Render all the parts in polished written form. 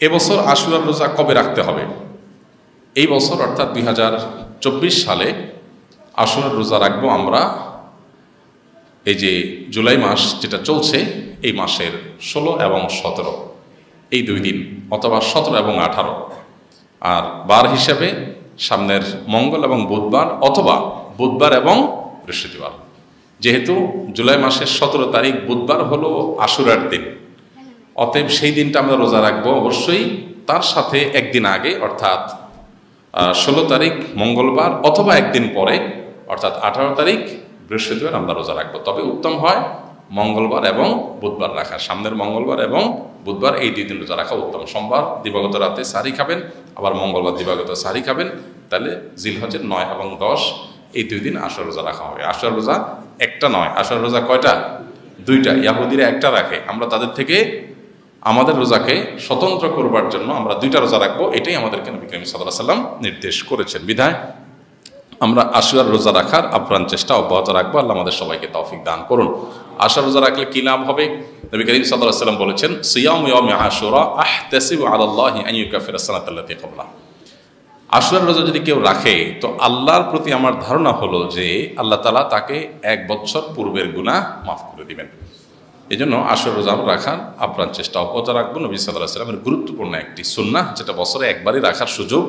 এবছর আশুরার রোজা কবে রাখতে হবে? এই বছর অর্থাৎ 2024 সালে আশুরার রোজা রাখবো আমরা এই যে জুলাই মাস যেটা চলছে এই মাসের 16 এবং 17 এই 2 দিন, অথবা 17 এবং 18। আর বার হিসাবে সামনের মঙ্গল এবং বুধবার, অথবা বুধবার এবং বৃহস্পতিবার। যেহেতু জুলাই মাসের 17 তারিখ বুধবার হলো আশুরার দিন, অতএব সেই দিনটা আমরা রোজা রাখবো অবশ্যই। তার সাথে একদিন আগে অর্থাৎ 16 তারিখ মঙ্গলবার, অথবা একদিন পরে অর্থাৎ 18 তারিখ বৃহস্পতিবার আমরা রোজা রাখবো। তবে উত্তম হয় মঙ্গলবার এবং বুধবার রাখা, সামনের মঙ্গলবার এবং বুধবার এই 2 দিন রোজা রাখা উত্তম। সোমবার দিবাগত রাতে সারি খাবেন, আবার মঙ্গলবার দিবাগত সারি খাবেন, তাহলে জিলহজের 9 এবং 10 এই 2 দিন আশুরা রোজা রাখা হবে। আশুরা রোজা একটা নয়, আশুরা রোজা কয়টা? 2টা। ইয়াহুদিরা একটা রাখে, আমরা তাদের থেকে আমাদের রোজাকে স্বতন্ত্র করবার জন্য আমরা 2টা রোজা রাখবো। এটাই আমাদেরকে নবী করিম সাল্লাল্লাহু আলাইহি ওয়াসাল্লাম নির্দেশ করেছেন। বিধায় আমরা আশুরার রোজা রাখার আপ্রাণ চেষ্টা অব্যাহত রাখবো। আল্লাহ আমাদের সবাইকে তৌফিক দান করুন। আশুরা রোজা রাখলে কি লাভ হবে? নবী করিম সাল্লাল্লাহু আলাইহি ওয়াসাল্লাম বলেছেন, সিয়ামু ইয়াউমি আশুরা আহতাসিবু আলাল্লাহি আন ইউকাফিরা সানাতাল্লাতী ক্বাবলা। আশুরার রোজা যদি কেউ রাখে তো আল্লাহর প্রতি আমার ধারণা হলো যে আল্লাহ তাআলা তাকে 1 বছর পূর্বের গুনাহ মাফ করে দিবেন। এই জন্য আশুরা রোজা রাখার আপ্রাণ চেষ্টা অব্যাহত রাখবো। নবী সাল্লাল্লাহু আলাইহি ওয়াসাল্লামের গুরুত্বপূর্ণ একটি সুন্নাহ, যেটা বছরে একবারই রাখার সুযোগ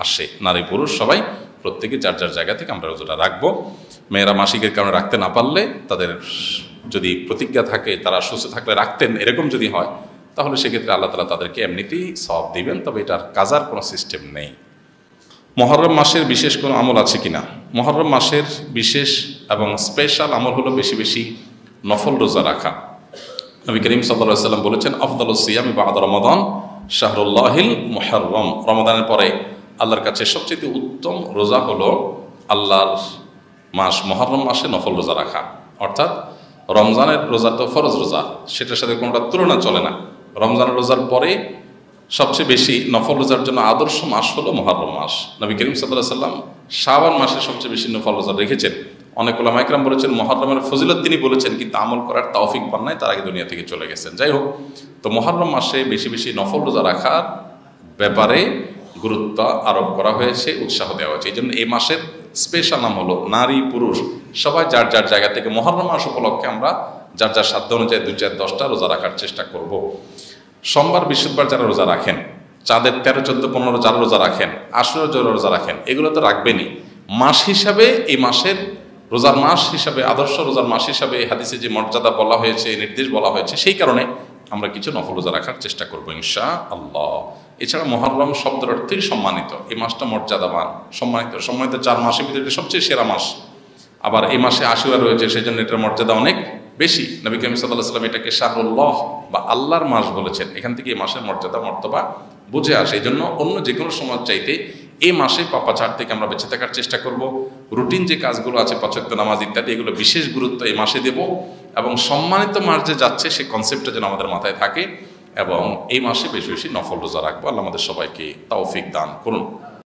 আসে। নারী পুরুষ সবাই প্রত্যেকে যার যার জায়গা থেকে আমরা রোজাটা রাখবো। মেয়েরা মাসিকের কারণে রাখতে না পারলে, তাদের যদি প্রতিজ্ঞা থাকে তারা সুস্থ থাকলে রাখতেন, এরকম যদি হয় তাহলে সেক্ষেত্রে আল্লাহ তাআলা তাদেরকে এমনিতেই সওয়াব দিবেন। তবে এটার কাজার কোনো সিস্টেম নেই। মুহররম মাসের বিশেষ কোনো আমল আছে কিনা? মুহররম মাসের বিশেষ এবং স্পেশাল আমল হলো বেশি বেশি নফল রোজা রাখা। নবী করিম সাল্লাল্লাহু আলাইহি ওয়াসাল্লাম বলেছেন, আফদালুস সিয়ামি বা'দা রমাদান শাহরুল্লাহিল মুহররম। রমাদানের পরে আল্লাহর কাছে সবচেয়ে উত্তম রোজা হলো আল্লাহর মাস মুহররম মাসে নফল রোজা রাখা। অর্থাৎ রমজানের রোজা তো ফরজ রোজা, সেটার সাথে কোনোটা তুলনা চলে না। রমজানের রোজার পরে সবচেয়ে বেশি নফল রোজার জন্য আদর্শ মাস হলো মুহররম মাস। নবী করিম সাল্লাল্লাহু আলাইহি ওয়াসাল্লাম শাবান মাসে সবচেয়ে বেশি নফল রোজা রেখেছেন। অনেক উলামা ইকরাম বলেছেন মুহররমের ফজিলত তিনি বলেছেন, কিন্তু আমল করার তৌফিক পান নাই, তার আগে দুনিয়া থেকে চলে গেছেন। যাই হোক, তো মুহররম মাসে বেশি বেশি নফল রোজা রাখার ব্যাপারে গুরুত্ব আরোপ করা হয়েছে, উৎসাহ দেওয়া হয়েছে। এই জন্য এই মাসের স্পেশাল নাম হলো নারী পুরুষ সবাই যার যার জায়গা থেকে মুহররম মাস উপলক্ষে আমরা যার যার সাধ্য অনুযায়ী 2, 4, 10টা রোজা রাখার চেষ্টা করব। সোমবার বৃহস্পতিবার যারা রোজা রাখেন, চাঁদের 13, 14, 15 যারা রোজা রাখেন, আশুরার যারা রোজা রাখেন, এগুলো তো রাখবেনই। মাস হিসাবে এই মাসের রোজার মাস হিসাবে, আদর্শ রোজার মাস হিসাবে হাদিসে যে মর্যাদা বলা হয়েছে, নির্দেশ বলা হয়েছে, সেই কারণে আমরা কিছু নফল রোজা রাখার চেষ্টা করবো ইনশাআল্লাহ। এছাড়া মুহররম শব্দের অর্থেই সম্মানিত। এই মাসটা মর্যাদাবান, সম্মানিত 4 মাসের ভিতরে সবচেয়ে সেরা মাস। আবার এই মাসে আশুরা রয়েছে, সেই জন্য এটার মর্যাদা অনেক বেশি। নবী করিম সাল্লাল্লাহু আলাইহি ওয়াসাল্লাম এটাকে শাহরুল্লাহ বা আল্লাহর মাস বলেছেন। এখান থেকে এই মাসের মর্যাদা মর্তবা বুঝে আসে। এই জন্য অন্য যে কোনো সময় চাইতে এই মাসে পাপাচার থেকে আমরা বেঁচে থাকার চেষ্টা করব। রুটিন যে কাজগুলো আছে, 5 ওয়াক্ত নামাজ ইত্যাদি, এগুলো বিশেষ গুরুত্ব এই মাসে দেব। এবং সম্মানিত মাস যে যাচ্ছে সেই কনসেপ্টটা যেন আমাদের মাথায় থাকে, এবং এই মাসে বেশি বেশি নফল রোজা রাখবো। আল্লাহ আমাদের সবাইকে তৌফিক দান করুন।